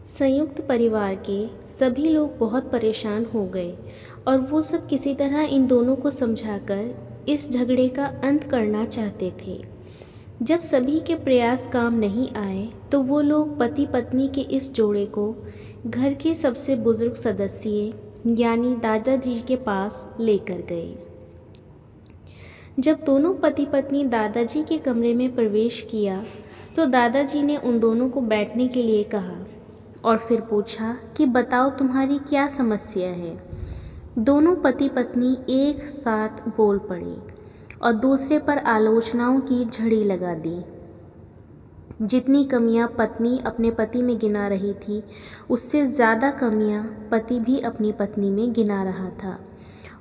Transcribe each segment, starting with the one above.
संयुक्त परिवार के सभी लोग बहुत परेशान हो गए और वो सब किसी तरह इन दोनों को समझाकर इस झगड़े का अंत करना चाहते थे। जब सभी के प्रयास काम नहीं आए तो वो लोग पति पत्नी के इस जोड़े को घर के सबसे बुजुर्ग सदस्य यानी दादाजी के पास लेकर गए। जब दोनों पति पत्नी दादाजी के कमरे में प्रवेश किया तो दादाजी ने उन दोनों को बैठने के लिए कहा और फिर पूछा कि बताओ तुम्हारी क्या समस्या है। दोनों पति पत्नी एक साथ बोल पड़े और दूसरे पर आलोचनाओं की झड़ी लगा दी। जितनी कमियां पत्नी अपने पति में गिना रही थी उससे ज़्यादा कमियां पति भी अपनी पत्नी में गिना रहा था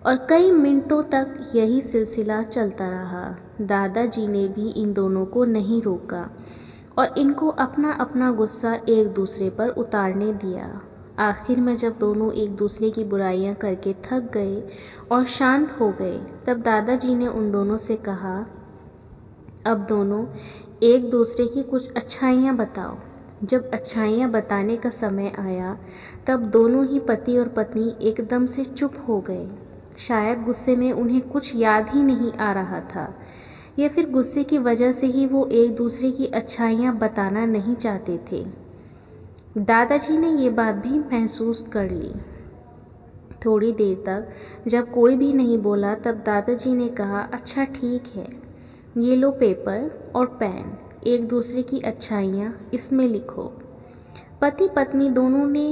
और कई मिनटों तक यही सिलसिला चलता रहा। दादाजी ने भी इन दोनों को नहीं रोका और इनको अपना अपना गुस्सा एक दूसरे पर उतारने दिया। आखिर में जब दोनों एक दूसरे की बुराइयां करके थक गए और शांत हो गए तब दादाजी ने उन दोनों से कहा, अब दोनों एक दूसरे की कुछ अच्छाइयाँ बताओ। जब अच्छाइयाँ बताने का समय आया तब दोनों ही पति और पत्नी एकदम से चुप हो गए। शायद गुस्से में उन्हें कुछ याद ही नहीं आ रहा था या फिर गुस्से की वजह से ही वो एक दूसरे की अच्छाइयाँ बताना नहीं चाहते थे। दादाजी ने ये बात भी महसूस कर ली। थोड़ी देर तक जब कोई भी नहीं बोला तब दादाजी ने कहा, अच्छा ठीक है, ये लो पेपर और पेन, एक दूसरे की अच्छाइयाँ इसमें लिखो। पति पत्नी दोनों ने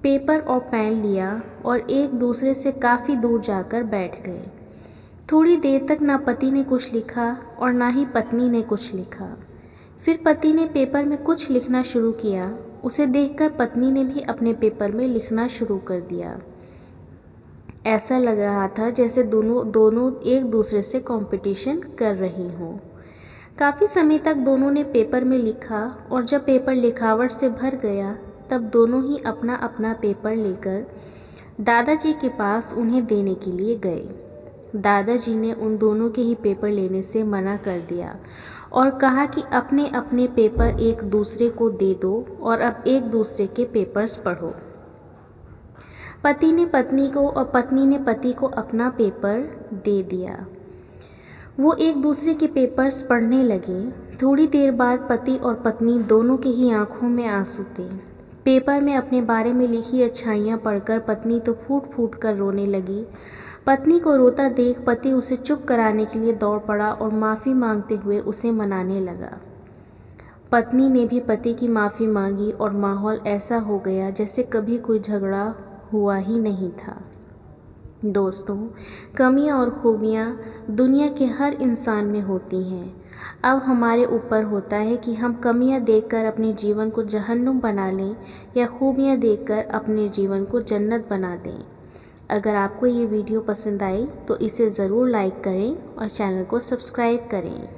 पेपर और पेन लिया और एक दूसरे से काफ़ी दूर जाकर बैठ गए। थोड़ी देर तक ना पति ने कुछ लिखा और ना ही पत्नी ने कुछ लिखा। फिर पति ने पेपर में कुछ लिखना शुरू किया। उसे देखकर पत्नी ने भी अपने पेपर में लिखना शुरू कर दिया। ऐसा लग रहा था जैसे दोनों एक दूसरे से कंपटीशन कर रही हों। काफ़ी समय तक दोनों ने पेपर में लिखा और जब पेपर लिखावट से भर गया तब दोनों ही अपना अपना पेपर लेकर दादाजी के पास उन्हें देने के लिए गए। दादाजी ने उन दोनों के ही पेपर लेने से मना कर दिया और कहा कि अपने अपने पेपर एक दूसरे को दे दो और अब एक दूसरे के पेपर्स पढ़ो। पति ने पत्नी को और पत्नी ने पति को अपना पेपर दे दिया। वो एक दूसरे के पेपर्स पढ़ने लगे। थोड़ी देर बाद पति और पत्नी दोनों के ही आंखों में आंसू थे। पेपर में अपने बारे में लिखी अच्छाइयाँ पढ़कर पत्नी तो फूट फूट कर रोने लगी। पत्नी को रोता देख पति उसे चुप कराने के लिए दौड़ पड़ा और माफ़ी मांगते हुए उसे मनाने लगा। पत्नी ने भी पति की माफ़ी मांगी और माहौल ऐसा हो गया जैसे कभी कोई झगड़ा हुआ ही नहीं था। दोस्तों, कमियां और खूबियां दुनिया के हर इंसान में होती हैं। अब हमारे ऊपर होता है कि हम कमियां देखकर अपने जीवन को जहन्नुम बना लें या खूबियां देखकर अपने जीवन को जन्नत बना दें। अगर आपको ये वीडियो पसंद आई तो इसे ज़रूर लाइक करें और चैनल को सब्सक्राइब करें।